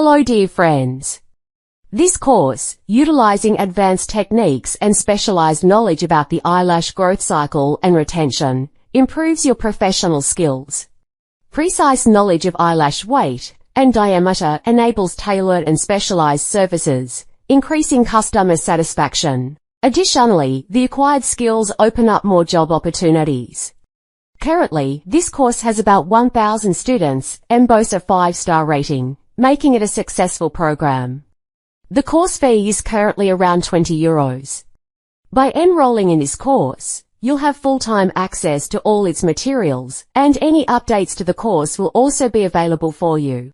Hello dear friends. This course, utilizing advanced techniques and specialized knowledge about the eyelash growth cycle and retention, improves your professional skills. Precise knowledge of eyelash weight and diameter enables tailored and specialized services, increasing customer satisfaction. Additionally, the acquired skills open up more job opportunities. Currently, this course has about 1,000 students and boasts a 5-star rating, making it a successful program. The course fee is currently around €20. By enrolling in this course, you'll have full-time access to all its materials, and any updates to the course will also be available for you.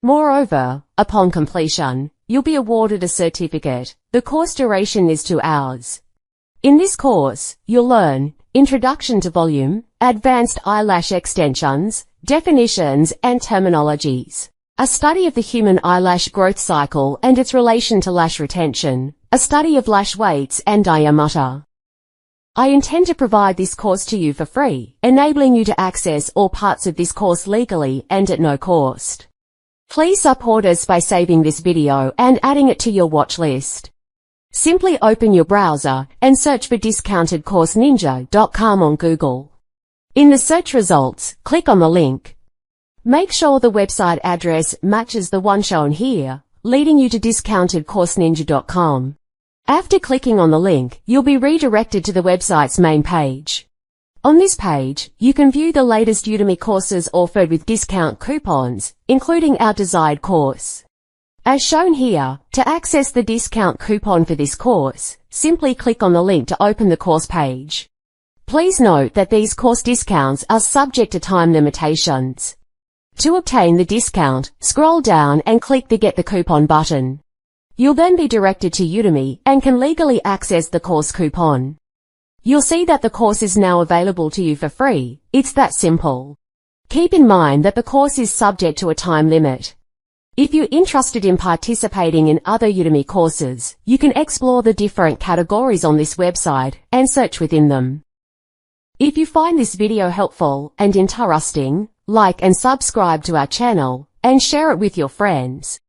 Moreover, upon completion, you'll be awarded a certificate. The course duration is 2 hours. In this course, you'll learn Introduction to Volume, Advanced Eyelash Extensions, Definitions and Terminologies, a study of the human eyelash growth cycle and its relation to lash retention, a study of lash weights and diameter. I intend to provide this course to you for free, enabling you to access all parts of this course legally and at no cost. Please support us by saving this video and adding it to your watch list. Simply open your browser and search for discountedcourseninja.com on Google. In the search results, click on the link. Make sure the website address matches the one shown here, leading you to discountedcourseninja.com. After clicking on the link, you'll be redirected to the website's main page. On this page, you can view the latest Udemy courses offered with discount coupons, including our desired course. As shown here, to access the discount coupon for this course, simply click on the link to open the course page. Please note that these course discounts are subject to time limitations. To obtain the discount, scroll down and click the Get the Coupon button. You'll then be directed to Udemy and can legally access the course coupon. You'll see that the course is now available to you for free. It's that simple. Keep in mind that the course is subject to a time limit. If you're interested in participating in other Udemy courses, you can explore the different categories on this website and search within them. If you find this video helpful and interesting, like and subscribe to our channel and share it with your friends.